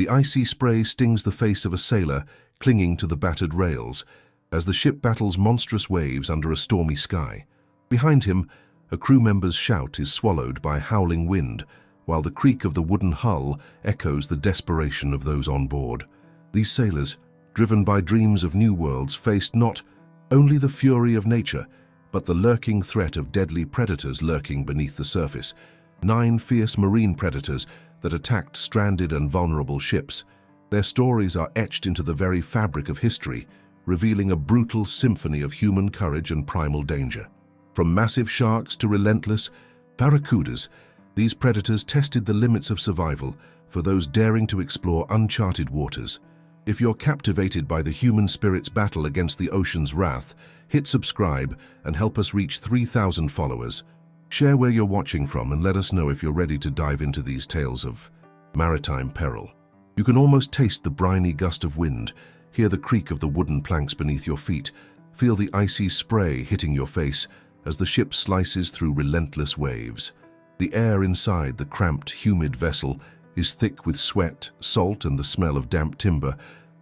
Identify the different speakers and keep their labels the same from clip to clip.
Speaker 1: The icy spray stings the face of a sailor clinging to the battered rails as the ship battles monstrous waves under a stormy sky. Behind him, a crew member's shout is swallowed by howling wind, while the creak of the wooden hull echoes the desperation of those on board. These sailors, driven by dreams of new worlds, faced not only the fury of nature, but the lurking threat of deadly predators lurking beneath the surface. 9 fierce marine predators that attacked stranded and vulnerable ships. Their stories are etched into the very fabric of history, revealing a brutal symphony of human courage and primal danger. From massive sharks to relentless barracudas, these predators tested the limits of survival for those daring to explore uncharted waters. If you're captivated by the human spirit's battle against the ocean's wrath, hit subscribe and help us reach 3,000 followers. Share where you're watching from and let us know if you're ready to dive into these tales of maritime peril. You can almost taste the briny gust of wind, hear the creak of the wooden planks beneath your feet, feel the icy spray hitting your face as the ship slices through relentless waves. The air inside the cramped, humid vessel is thick with sweat, salt, and the smell of damp timber.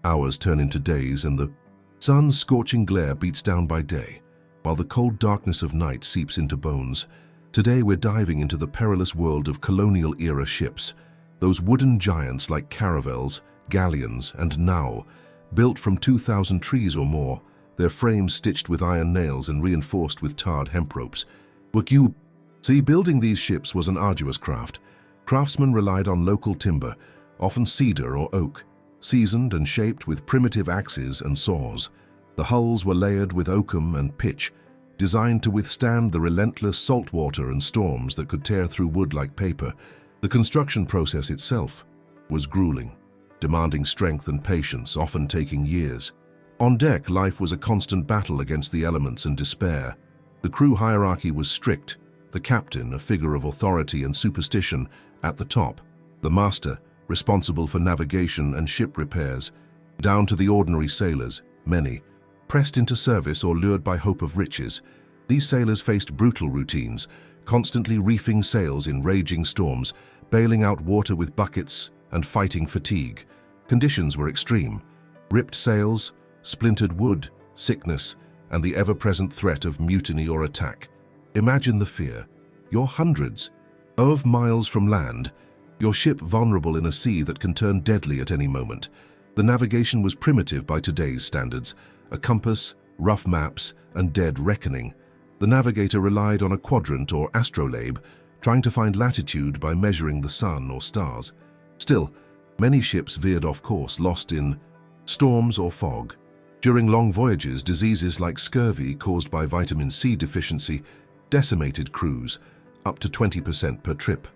Speaker 1: Hours turn into days, and the sun's scorching glare beats down by day, while the cold darkness of night seeps into bones. Today we're diving into the perilous world of colonial-era ships, those wooden giants like caravels, galleons, and now, built from 2,000 trees or more, their frames stitched with iron nails and reinforced with tarred hemp ropes. Building these ships was an arduous craft. Craftsmen relied on local timber, often cedar or oak, seasoned and shaped with primitive axes and saws. The hulls were layered with oakum and pitch, designed to withstand the relentless salt water and storms that could tear through wood like paper. The construction process itself was grueling, demanding strength and patience, often taking years. On deck, life was a constant battle against the elements and despair. The crew hierarchy was strict, the captain, a figure of authority and superstition, at the top, the master, responsible for navigation and ship repairs, down to the ordinary sailors, many, pressed into service or lured by hope of riches. These sailors faced brutal routines, constantly reefing sails in raging storms, bailing out water with buckets, and fighting fatigue. Conditions were extreme: ripped sails, splintered wood, sickness, and the ever-present threat of mutiny or attack. Imagine the fear. You're hundreds of miles from land, your ship vulnerable in a sea that can turn deadly at any moment. The navigation was primitive by today's standards: a compass, rough maps, and dead reckoning. The navigator relied on a quadrant or astrolabe, trying to find latitude by measuring the sun or stars. Still, many ships veered off course, lost in storms or fog. During long voyages, diseases like scurvy caused by vitamin C deficiency decimated crews, up to 20% per trip.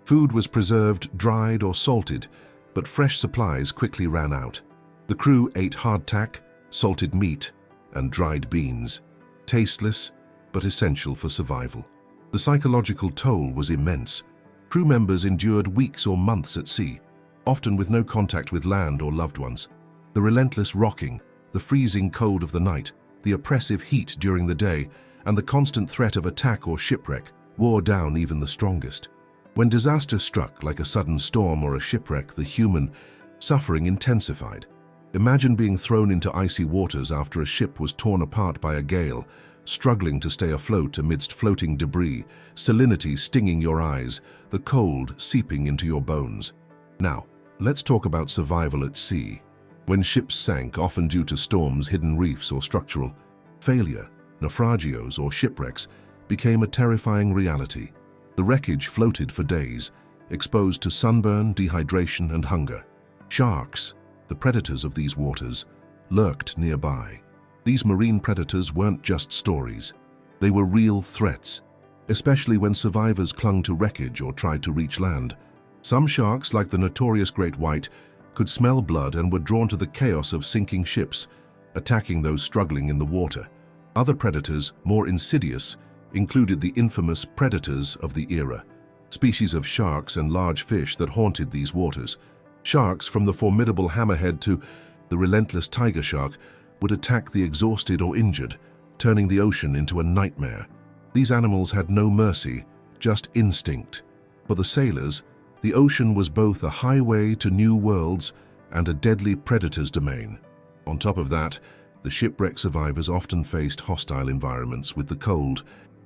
Speaker 1: Food was preserved, dried, or salted, but fresh supplies quickly ran out. The crew ate hardtack, salted meat, and dried beans, tasteless but essential for survival. The psychological toll was immense. Crew members endured weeks or months at sea, often with no contact with land or loved ones. The relentless rocking, the freezing cold of the night, the oppressive heat during the day, and the constant threat of attack or shipwreck wore down even the strongest. When disaster struck, like a sudden storm or a shipwreck, the human suffering intensified. Imagine being thrown into icy waters after a ship was torn apart by a gale, struggling to stay afloat amidst floating debris, salinity stinging your eyes, the cold seeping into your bones. Now, let's talk about survival at sea. When ships sank, often due to storms, hidden reefs, or structural failure, naufragios or shipwrecks became a terrifying reality. The wreckage floated for days, exposed to sunburn, dehydration, and hunger. Sharks, the predators of these waters, lurked nearby. These marine predators weren't just stories. They were real threats, especially when survivors clung to wreckage or tried to reach land. Some sharks, like the notorious great white, could smell blood and were drawn to the chaos of sinking ships, attacking those struggling in the water. Other predators, more insidious, included the infamous predators of the era, species of sharks and large fish that haunted these waters. Sharks, from the formidable hammerhead to the relentless tiger shark, would attack the exhausted or injured, turning the ocean into a nightmare. These animals had no mercy, just instinct. For the sailors, The ocean was both a highway to new worlds and a deadly predator's domain. On top of that, the shipwreck survivors often faced hostile environments, with the cold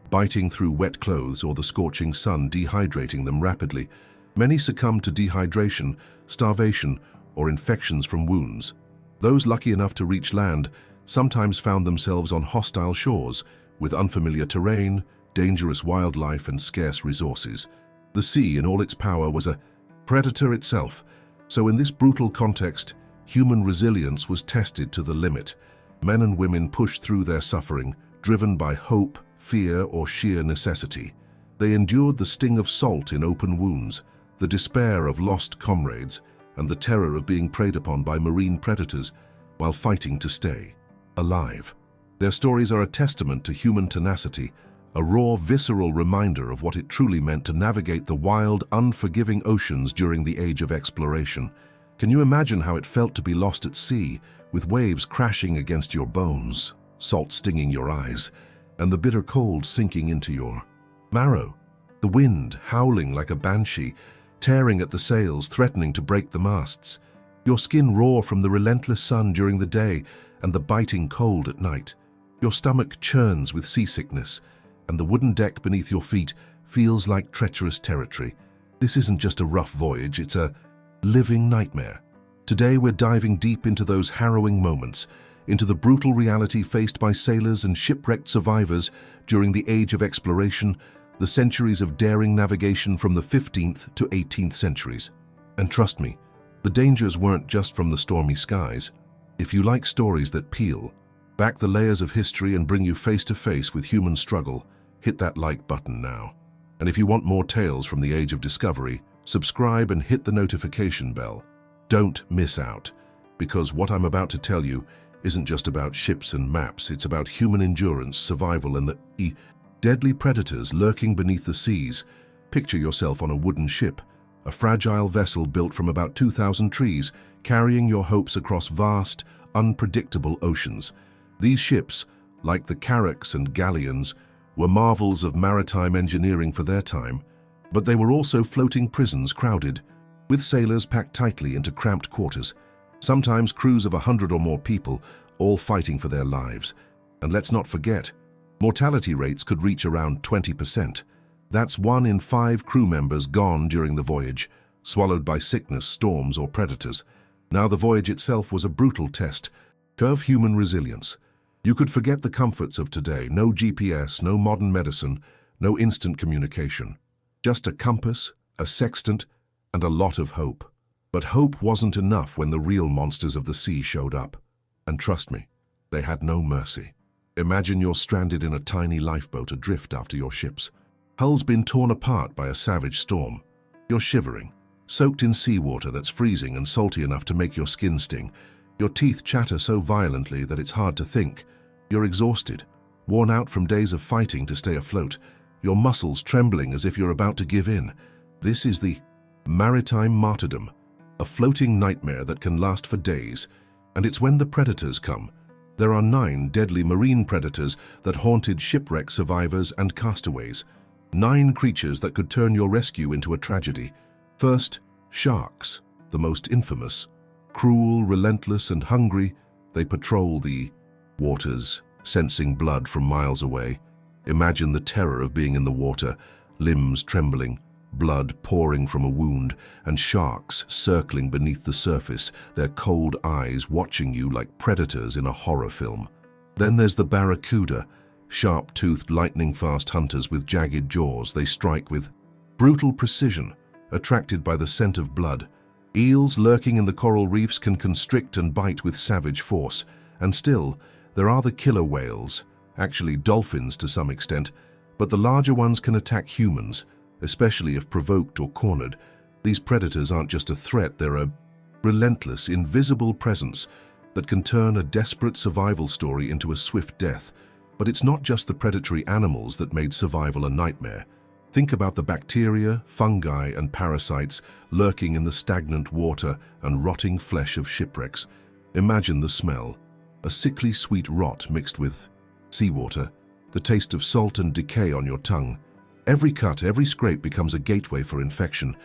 Speaker 1: biting through wet clothes or the scorching sun dehydrating them rapidly. Many succumbed to dehydration, starvation, or infections from wounds. Those lucky enough to reach land sometimes found themselves on hostile shores with unfamiliar terrain, dangerous wildlife, and scarce resources. The sea, in all its power, was a predator itself, so in this brutal context, human resilience was tested to the limit. Men and women pushed through their suffering, driven by hope, fear, or sheer necessity. They endured the sting of salt in open wounds, the despair of lost comrades, and the terror of being preyed upon by marine predators while fighting to stay alive. Their stories are a testament to human tenacity, a raw, visceral reminder of what it truly meant to navigate the wild, unforgiving oceans during the age of exploration. Can you imagine how it felt to be lost at sea, with waves crashing against your bones, salt stinging your eyes, and the bitter cold sinking into your marrow? The wind howling like a banshee, tearing at the sails, threatening to break the masts. Your skin raw from the relentless sun during the day and the biting cold at night. Your stomach churns with seasickness, and the wooden deck beneath your feet feels like treacherous territory. This isn't just a rough voyage, it's a living nightmare. Today we're diving deep into those harrowing moments, into the brutal reality faced by sailors and shipwrecked survivors during the age of exploration, the centuries of daring navigation from the 15th to 18th centuries. And trust me, the dangers weren't just from the stormy skies. If you like stories that peel back the layers of history and bring you face to face with human struggle, hit that like button now. And if you want more tales from the age of discovery, subscribe and hit the notification bell. Don't miss out, because what I'm about to tell you isn't just about ships and maps, it's about human endurance, survival, and the deadly predators lurking beneath the seas. Picture yourself on a wooden ship, a fragile vessel built from about 2,000 trees, carrying your hopes across vast, unpredictable oceans. These ships, like the carracks and galleons, were marvels of maritime engineering for their time, but they were also floating prisons crowded, with sailors packed tightly into cramped quarters, sometimes crews of 100 or more people, all fighting for their lives. And let's not forget, mortality rates could reach around 20%. That's 1 in 5 crew members gone during the voyage, swallowed by sickness, storms, or predators. Now the voyage itself was a brutal test of human resilience. You could forget the comforts of today, no GPS, no modern medicine, no instant communication. Just a compass, a sextant, and a lot of hope. But hope wasn't enough when the real monsters of the sea showed up. And trust me, they had no mercy. Imagine you're stranded in a tiny lifeboat adrift after your ship's hull's been torn apart by a savage storm. You're shivering, soaked in seawater that's freezing and salty enough to make your skin sting. Your teeth chatter so violently that it's hard to think. You're exhausted, worn out from days of fighting to stay afloat, your muscles trembling as if you're about to give in. This is the maritime martyrdom, a floating nightmare that can last for days. And it's when the predators come. There are 9 deadly marine predators that haunted shipwreck survivors and castaways. 9 creatures that could turn your rescue into a tragedy. First, sharks, the most infamous. Cruel, relentless, and hungry, they patrol the waters, sensing blood from miles away. Imagine the terror of being in the water, limbs trembling, blood pouring from a wound, and sharks circling beneath the surface, their cold eyes watching you like predators in a horror film. Then there's the barracuda, sharp-toothed, lightning-fast hunters with jagged jaws. They strike with brutal precision, attracted by the scent of blood. Eels lurking in the coral reefs can constrict and bite with savage force. And still, there are the killer whales, actually dolphins to some extent, but the larger ones can attack humans, especially if provoked or cornered. These predators aren't just a threat, they're a relentless, invisible presence that can turn a desperate survival story into a swift death. But it's not just the predatory animals that made survival a nightmare. Think about the bacteria, fungi, and parasites lurking in the stagnant water and rotting flesh of shipwrecks. Imagine the smell, a sickly sweet rot mixed with seawater, the taste of salt and decay on your tongue. Every cut, every scrape becomes a gateway for infection,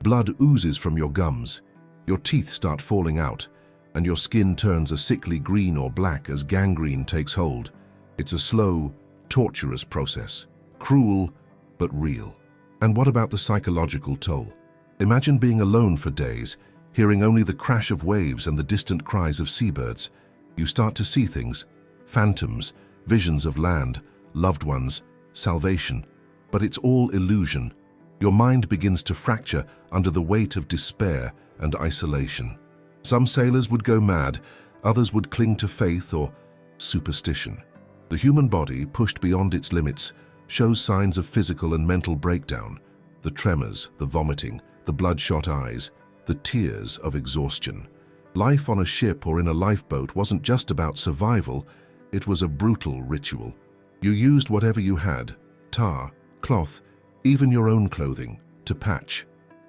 Speaker 1: Blood oozes from your gums, your teeth start falling out, and your skin turns a sickly green or black as gangrene takes hold. It's a slow, torturous process, cruel but real. And what about the psychological toll? Imagine being alone for days, hearing only the crash of waves and the distant cries of seabirds. You start to see things, phantoms, visions of land, loved ones, salvation. But it's all illusion. Your mind begins to fracture under the weight of despair and isolation. Some sailors would go mad, others would cling to faith or superstition. The human body, pushed beyond its limits, shows signs of physical and mental breakdown. The tremors, the vomiting, the bloodshot eyes, the tears of exhaustion. Life on a ship or in a lifeboat wasn't just about survival, it was a brutal ritual. You used whatever you had, tar, cloth, even your own clothing, to patch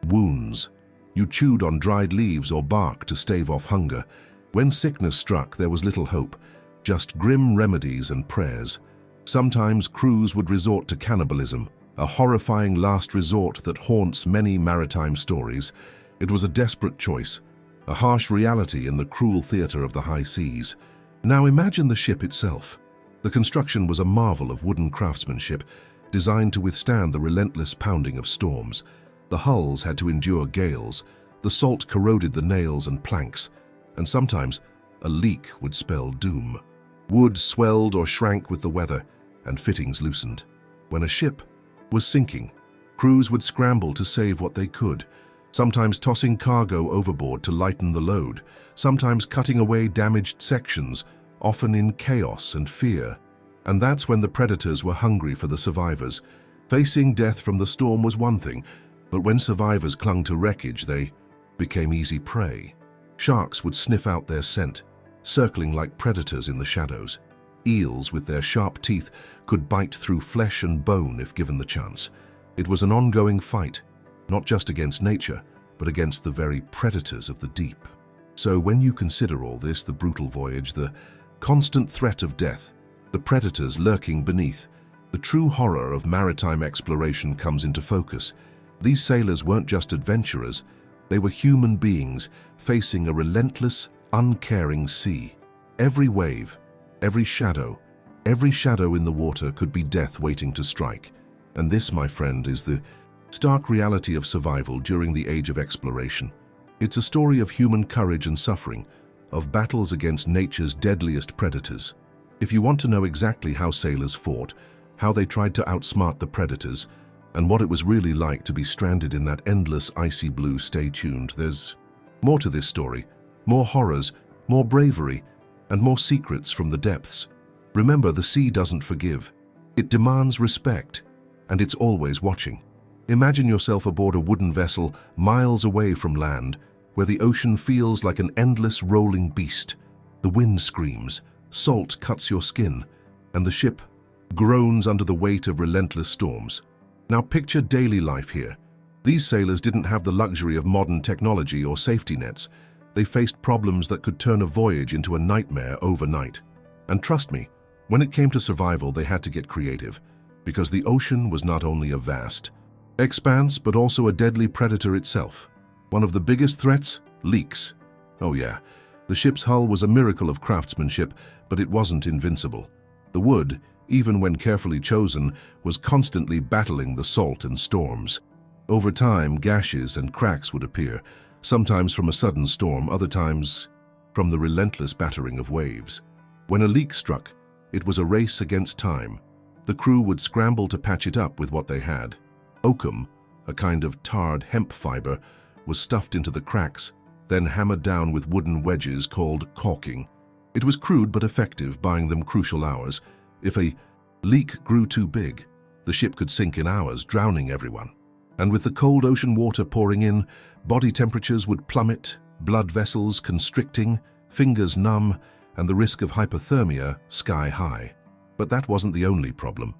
Speaker 1: wounds. You chewed on dried leaves or bark to stave off hunger. When sickness struck, there was little hope, just grim remedies and prayers. Sometimes crews would resort to cannibalism, a horrifying last resort that haunts many maritime stories. It was a desperate choice, a harsh reality in the cruel theater of the high seas. Now imagine the ship itself. The construction was a marvel of wooden craftsmanship, designed to withstand the relentless pounding of storms. The hulls had to endure gales, the salt corroded the nails and planks, and sometimes a leak would spell doom. Wood swelled or shrank with the weather, and fittings loosened. When a ship was sinking, crews would scramble to save what they could, sometimes tossing cargo overboard to lighten the load, sometimes cutting away damaged sections, often in chaos and fear. And that's when the predators were hungry for the survivors. Facing death from the storm was one thing, but when survivors clung to wreckage, they became easy prey. Sharks would sniff out their scent, circling like predators in the shadows. Eels, with their sharp teeth, could bite through flesh and bone if given the chance. It was an ongoing fight, not just against nature, but against the very predators of the deep. So when you consider all this, the brutal voyage, the constant threat of death, the predators lurking beneath, the true horror of maritime exploration comes into focus. These sailors weren't just adventurers, they were human beings facing a relentless, uncaring sea. Every wave, every shadow in the water could be death waiting to strike. And this, my friend, is the stark reality of survival during the age of exploration. It's a story of human courage and suffering, of battles against nature's deadliest predators. If you want to know exactly how sailors fought, how they tried to outsmart the predators, and what it was really like to be stranded in that endless icy blue, stay tuned. There's more to this story, more horrors, more bravery, and more secrets from the depths. Remember, the sea doesn't forgive. It demands respect, and it's always watching. Imagine yourself aboard a wooden vessel miles away from land, where the ocean feels like an endless rolling beast. The wind screams, salt cuts your skin, and the ship groans under the weight of relentless storms. Now picture daily life here. These sailors didn't have the luxury of modern technology or safety nets. They faced problems that could turn a voyage into a nightmare overnight. And trust me, when it came to survival, they had to get creative, because the ocean was not only a vast expanse, but also a deadly predator itself. One of the biggest threats? Leaks. Oh yeah, the ship's hull was a miracle of craftsmanship, but it wasn't invincible. The wood, even when carefully chosen, was constantly battling the salt and storms. Over time, gashes and cracks would appear, sometimes from a sudden storm, other times from the relentless battering of waves. When a leak struck, it was a race against time. The crew would scramble to patch it up with what they had. Oakum, a kind of tarred hemp fiber, was stuffed into the cracks, then hammered down with wooden wedges called caulking. It was crude but effective, buying them crucial hours. If a leak grew too big, the ship could sink in hours, drowning everyone. And with the cold ocean water pouring in, body temperatures would plummet, blood vessels constricting, fingers numb, and the risk of hypothermia sky high. But that wasn't the only problem.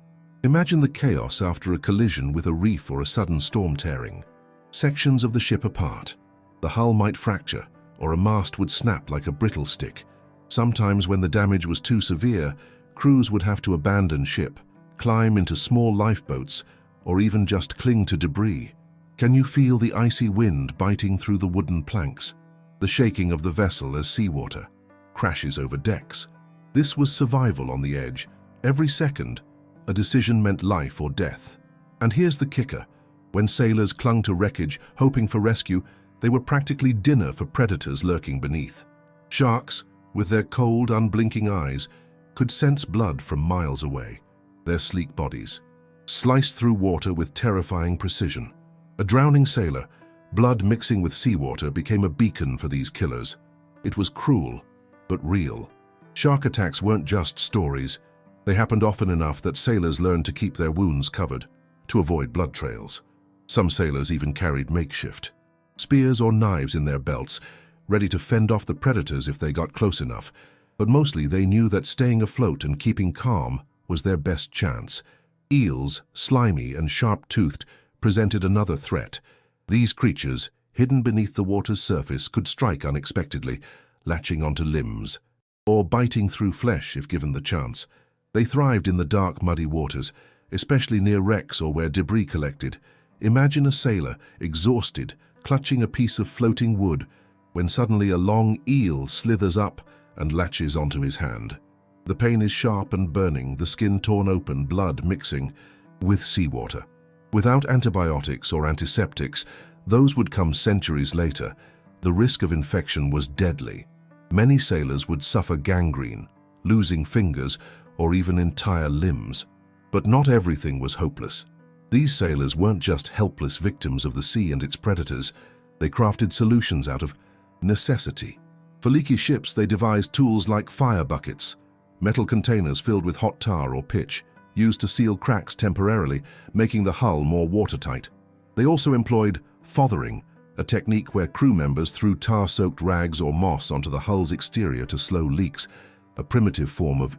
Speaker 1: Imagine the chaos after a collision with a reef or a sudden storm tearing. Sections of the ship apart. The hull might fracture, or a mast would snap like a brittle stick. Sometimes when the damage was too severe, crews would have to abandon ship, climb into small lifeboats, or even just cling to debris. Can you feel the icy wind biting through the wooden planks? The shaking of the vessel as seawater crashes over decks. This was survival on the edge. Every second, a decision meant life or death. And here's the kicker. When sailors clung to wreckage, hoping for rescue, they were practically dinner for predators lurking beneath. Sharks, with their cold, unblinking eyes, could sense blood from miles away. Their sleek bodies sliced through water with terrifying precision. A drowning sailor, blood mixing with seawater, became a beacon for these killers. It was cruel, but real. Shark attacks weren't just stories. They happened often enough that sailors learned to keep their wounds covered, to avoid blood trails. Some sailors even carried makeshift spears or knives in their belts, ready to fend off the predators if they got close enough. But mostly they knew that staying afloat and keeping calm was their best chance. Eels, slimy and sharp-toothed, presented another threat. These creatures, hidden beneath the water's surface, could strike unexpectedly, latching onto limbs, or biting through flesh if given the chance. They thrived in the dark, muddy waters, especially near wrecks or where debris collected. Imagine a sailor, exhausted, clutching a piece of floating wood, when suddenly a long eel slithers up and latches onto his hand. The pain is sharp and burning, the skin torn open, blood mixing with seawater. Without antibiotics or antiseptics, those would come centuries later. The risk of infection was deadly. Many sailors would suffer gangrene, losing fingers or even entire limbs. But not everything was hopeless. These sailors weren't just helpless victims of the sea and its predators. They crafted solutions out of necessity. For leaky ships, they devised tools like fire buckets, metal containers filled with hot tar or pitch, used to seal cracks temporarily, making the hull more watertight. They also employed fothering, a technique where crew members threw tar-soaked rags or moss onto the hull's exterior to slow leaks, a primitive form of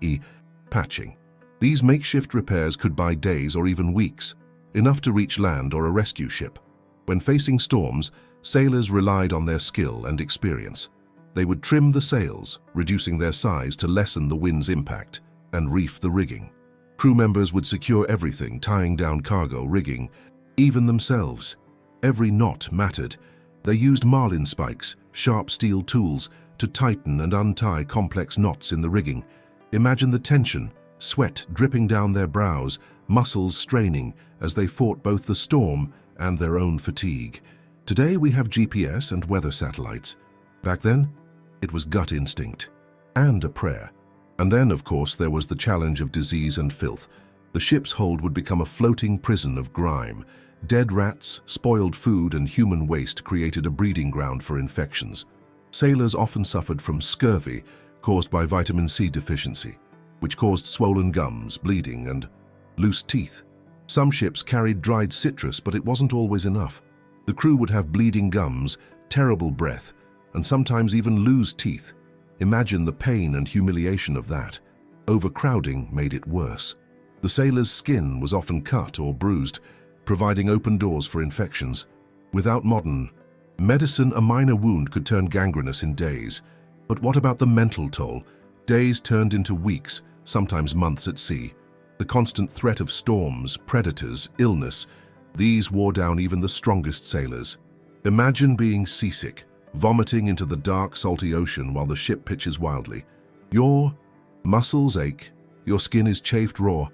Speaker 1: patching. These makeshift repairs could buy days or even weeks, enough to reach land or a rescue ship. When facing storms, sailors relied on their skill and experience. They would trim the sails, reducing their size to lessen the wind's impact, and reef the rigging. Crew members would secure everything, tying down cargo, rigging, even themselves. Every knot mattered. They used marlin spikes, sharp steel tools, to tighten and untie complex knots in the rigging. Imagine the tension, sweat dripping down their brows, muscles straining as they fought both the storm and their own fatigue. Today we have GPS and weather satellites. Back then, it was gut instinct and a prayer. And then, of course, there was the challenge of disease and filth. The ship's hold would become a floating prison of grime. Dead rats, spoiled food, and human waste created a breeding ground for infections. Sailors often suffered from scurvy caused by vitamin C deficiency, which caused swollen gums, bleeding, and loose teeth. Some ships carried dried citrus, but it wasn't always enough. The crew would have bleeding gums, terrible breath, and sometimes even lose teeth. Imagine the pain and humiliation of that. Overcrowding made it worse. The sailor's skin was often cut or bruised, providing open doors for infections. Without modern medicine, a minor wound could turn gangrenous in days. But what about the mental toll? Days turned into weeks, sometimes months at sea. The constant threat of storms, predators, illness, these wore down even the strongest sailors. Imagine being seasick, vomiting into the dark, salty ocean while the ship pitches wildly. Your muscles ache, your skin is chafed raw,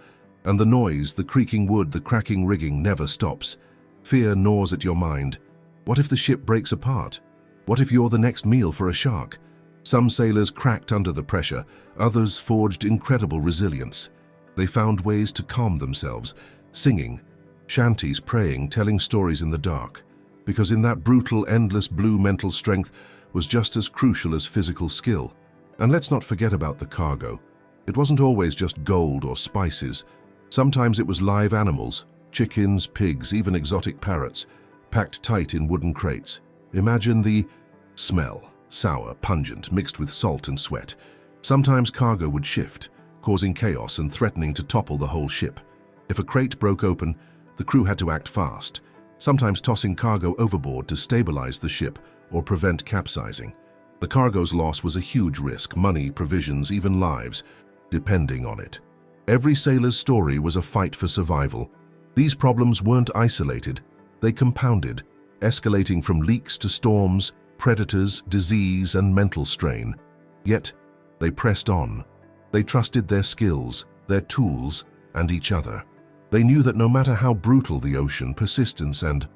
Speaker 1: and the noise, the creaking wood, the cracking rigging never stops. Fear gnaws at your mind. What if the ship breaks apart? What if you're the next meal for a shark? Some sailors cracked under the pressure, others forged incredible resilience. They found ways to calm themselves, singing, shanties, praying, telling stories in the dark. Because in that brutal, endless blue, mental strength was just as crucial as physical skill. And let's not forget about the cargo. It wasn't always just gold or spices. Sometimes it was live animals, chickens, pigs, even exotic parrots, packed tight in wooden crates. Imagine the smell, sour, pungent, mixed with salt and sweat. Sometimes cargo would shift, causing chaos and threatening to topple the whole ship. If a crate broke open, the crew had to act fast, sometimes tossing cargo overboard to stabilize the ship or prevent capsizing. The cargo's loss was a huge risk, money, provisions, even lives, depending on it. Every sailor's story was a fight for survival. These problems weren't isolated. They compounded, escalating from leaks to storms, predators, disease, and mental strain. Yet, they pressed on. They trusted their skills, their tools, and each other. They knew that no matter how brutal the ocean, persistence and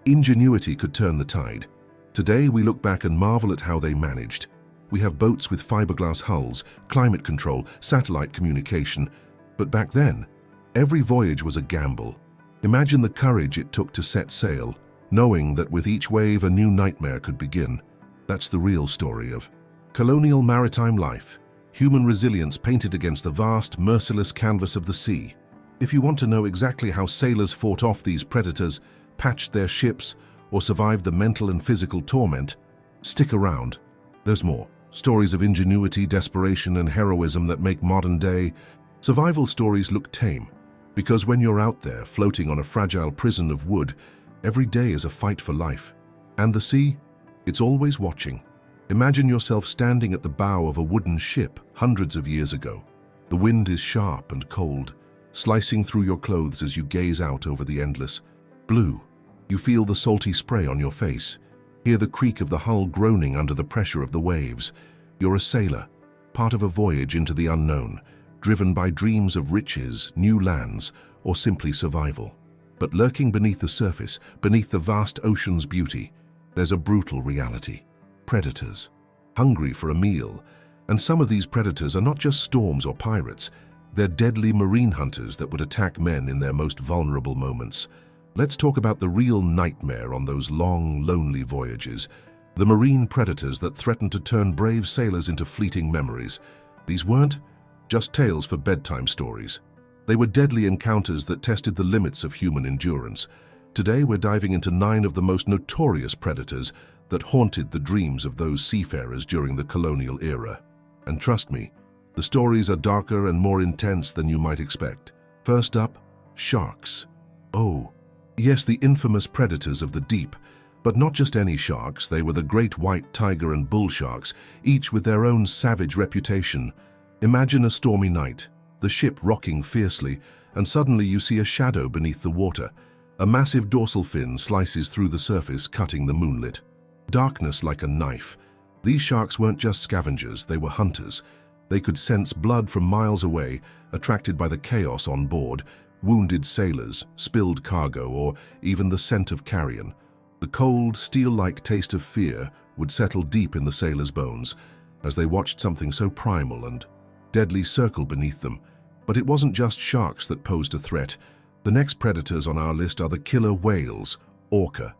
Speaker 1: ingenuity could turn the tide. Today, we look back and marvel at how they managed. We have boats with fiberglass hulls, climate control, satellite communication. But back then, every voyage was a gamble. Imagine the courage it took to set sail, knowing that with each wave a new nightmare could begin. That's the real story of colonial maritime life, human resilience painted against the vast, merciless canvas of the sea. If you want to know exactly how sailors fought off these predators, patched their ships, or survived the mental and physical torment, stick around. There's more. Stories of ingenuity, desperation, and heroism that make modern-day survival stories look tame. Because when you're out there, floating on a fragile prison of wood, every day is a fight for life. And the sea? It's always watching. Imagine yourself standing at the bow of a wooden ship hundreds of years ago. The wind is sharp and cold, slicing through your clothes as you gaze out over the endless blue. You feel the salty spray on your face, hear the creak of the hull groaning under the pressure of the waves. You're a sailor, part of a voyage into the unknown, driven by dreams of riches, new lands, or simply survival. But lurking beneath the surface, beneath the vast ocean's beauty, there's a brutal reality. Predators, hungry for a meal. And some of these predators are not just storms or pirates. They're deadly marine hunters that would attack men in their most vulnerable moments. Let's talk about the real nightmare on those long, lonely voyages. The marine predators that threaten to turn brave sailors into fleeting memories. These weren't just tales for bedtime stories. They were deadly encounters that tested the limits of human endurance. Today, we're diving into 9 of the most notorious predators that haunted the dreams of those seafarers during the colonial era. And trust me, the stories are darker and more intense than you might expect. First up, sharks. Oh, yes, the infamous predators of the deep. But not just any sharks, they were the great white tiger and bull sharks, each with their own savage reputation. Imagine a stormy night, the ship rocking fiercely, and suddenly you see a shadow beneath the water. A massive dorsal fin slices through the surface, cutting the moonlit darkness like a knife. These sharks weren't just scavengers, they were hunters. They could sense blood from miles away, attracted by the chaos on board, wounded sailors, spilled cargo, or even the scent of carrion. The cold, steel-like taste of fear would settle deep in the sailors' bones as they watched something so primal and deadly circle beneath them. But it wasn't just sharks that posed a threat. The next predators on our list are the killer whales, orca.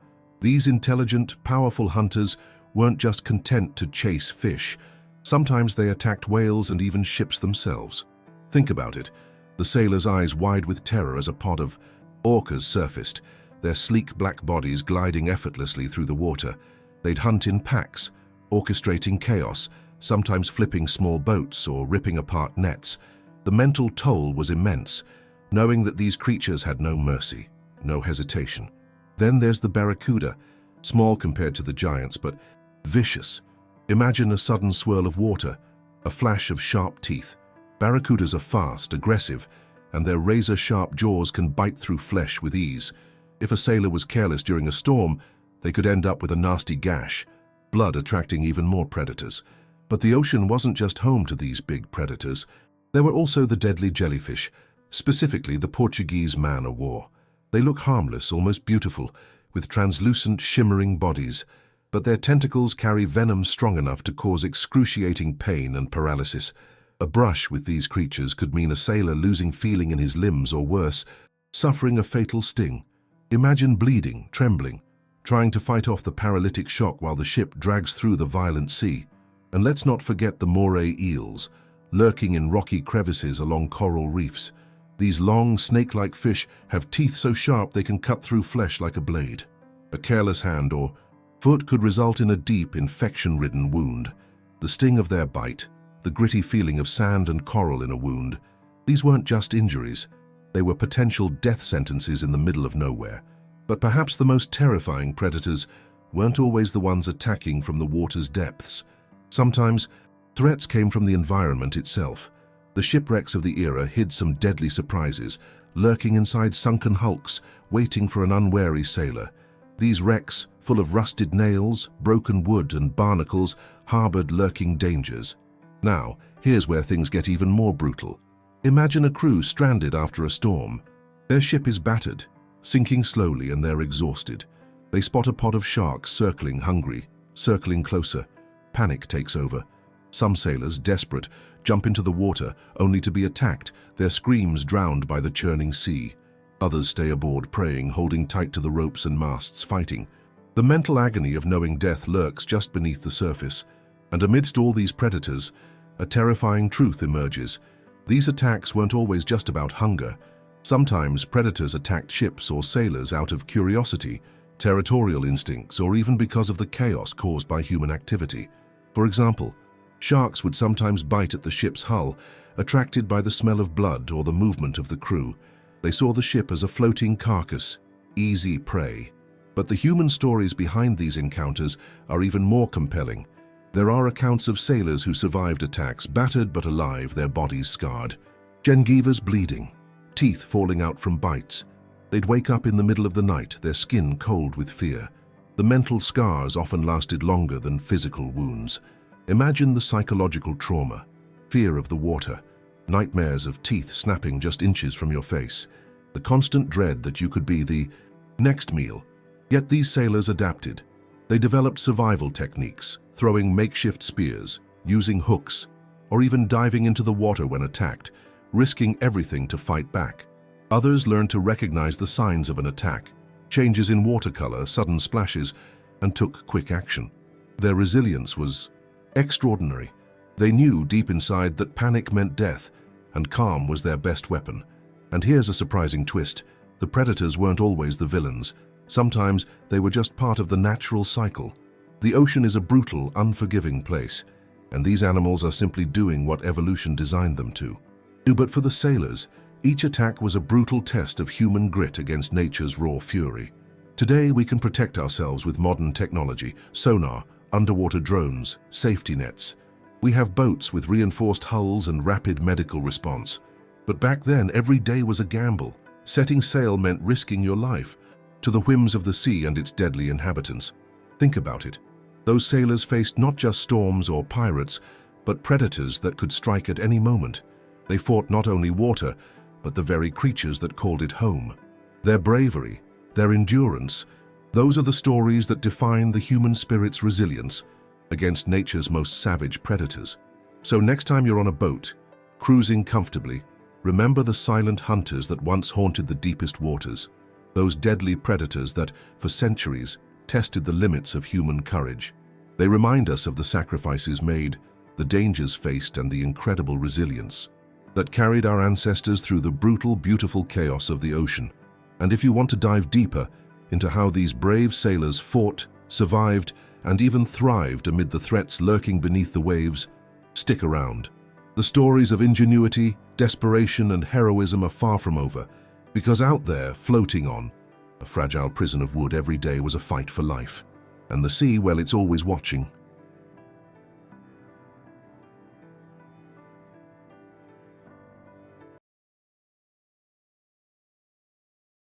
Speaker 1: These intelligent, powerful hunters weren't just content to chase fish. Sometimes they attacked whales and even ships themselves. Think about it. The sailors' eyes wide with terror as a pod of orcas surfaced, their sleek black bodies gliding effortlessly through the water. They'd hunt in packs, orchestrating chaos, sometimes flipping small boats or ripping apart nets. The mental toll was immense, knowing that these creatures had no mercy, no hesitation. Then there's the barracuda, small compared to the giants, but vicious. Imagine a sudden swirl of water, a flash of sharp teeth. Barracudas are fast, aggressive, and their razor-sharp jaws can bite through flesh with ease. If a sailor was careless during a storm, they could end up with a nasty gash, blood attracting even more predators. But the ocean wasn't just home to these big predators. There were also the deadly jellyfish, specifically the Portuguese man-o'-war. They look harmless, almost beautiful, with translucent, shimmering bodies, but their tentacles carry venom strong enough to cause excruciating pain and paralysis. A brush with these creatures could mean a sailor losing feeling in his limbs or worse, suffering a fatal sting. Imagine bleeding, trembling, trying to fight off the paralytic shock while the ship drags through the violent sea. And let's not forget the moray eels, lurking in rocky crevices along coral reefs. These long, snake-like fish have teeth so sharp they can cut through flesh like a blade. A careless hand or foot could result in a deep, infection-ridden wound. The sting of their bite, the gritty feeling of sand and coral in a wound, these weren't just injuries. They were potential death sentences in the middle of nowhere. But perhaps the most terrifying predators weren't always the ones attacking from the water's depths. Sometimes, threats came from the environment itself. The shipwrecks of the era hid some deadly surprises, lurking inside sunken hulks, waiting for an unwary sailor. These wrecks, full of rusted nails, broken wood, and barnacles, harbored lurking dangers. Now, here's where things get even more brutal. Imagine a crew stranded after a storm. Their ship is battered, sinking slowly, and they're exhausted. They spot a pod of sharks circling, hungry, circling closer. Panic takes over. Some sailors, desperate, jump into the water, only to be attacked, their screams drowned by the churning sea. Others stay aboard, praying, holding tight to the ropes and masts, fighting. The mental agony of knowing death lurks just beneath the surface. And amidst all these predators, a terrifying truth emerges. These attacks weren't always just about hunger. Sometimes predators attacked ships or sailors out of curiosity, territorial instincts, or even because of the chaos caused by human activity. For example, sharks would sometimes bite at the ship's hull, attracted by the smell of blood or the movement of the crew. They saw the ship as a floating carcass, easy prey. But the human stories behind these encounters are even more compelling. There are accounts of sailors who survived attacks, battered but alive, their bodies scarred. Gengivas bleeding, teeth falling out from bites. They'd wake up in the middle of the night, their skin cold with fear. The mental scars often lasted longer than physical wounds. Imagine the psychological trauma, fear of the water, nightmares of teeth snapping just inches from your face, the constant dread that you could be the next meal. Yet these sailors adapted. They developed survival techniques, throwing makeshift spears, using hooks, or even diving into the water when attacked, risking everything to fight back. Others learned to recognize the signs of an attack, changes in water color, sudden splashes, and took quick action. Their resilience was extraordinary. They knew deep inside that panic meant death, and calm was their best weapon. And here's a surprising twist. The predators weren't always the villains. Sometimes they were just part of the natural cycle. The ocean is a brutal, unforgiving place, and these animals are simply doing what evolution designed them to. But for the sailors, each attack was a brutal test of human grit against nature's raw fury. Today, we can protect ourselves with modern technology, sonar, underwater drones, safety nets. We have boats with reinforced hulls and rapid medical response. But back then, every day was a gamble. Setting sail meant risking your life to the whims of the sea and its deadly inhabitants. Think about it. Those sailors faced not just storms or pirates, but predators that could strike at any moment. They fought not only water, but the very creatures that called it home. Their bravery, their endurance, those are the stories that define the human spirit's resilience against nature's most savage predators. So next time you're on a boat, cruising comfortably, remember the silent hunters that once haunted the deepest waters, those deadly predators that, for centuries, tested the limits of human courage. They remind us of the sacrifices made, the dangers faced, and the incredible resilience that carried our ancestors through the brutal, beautiful chaos of the ocean. And if you want to dive deeper into how these brave sailors fought, survived, and even thrived amid the threats lurking beneath the waves, stick around. The stories of ingenuity, desperation, and heroism are far from over, because out there, floating on a fragile prison of wood every day was a fight for life. And the sea, well, it's always watching,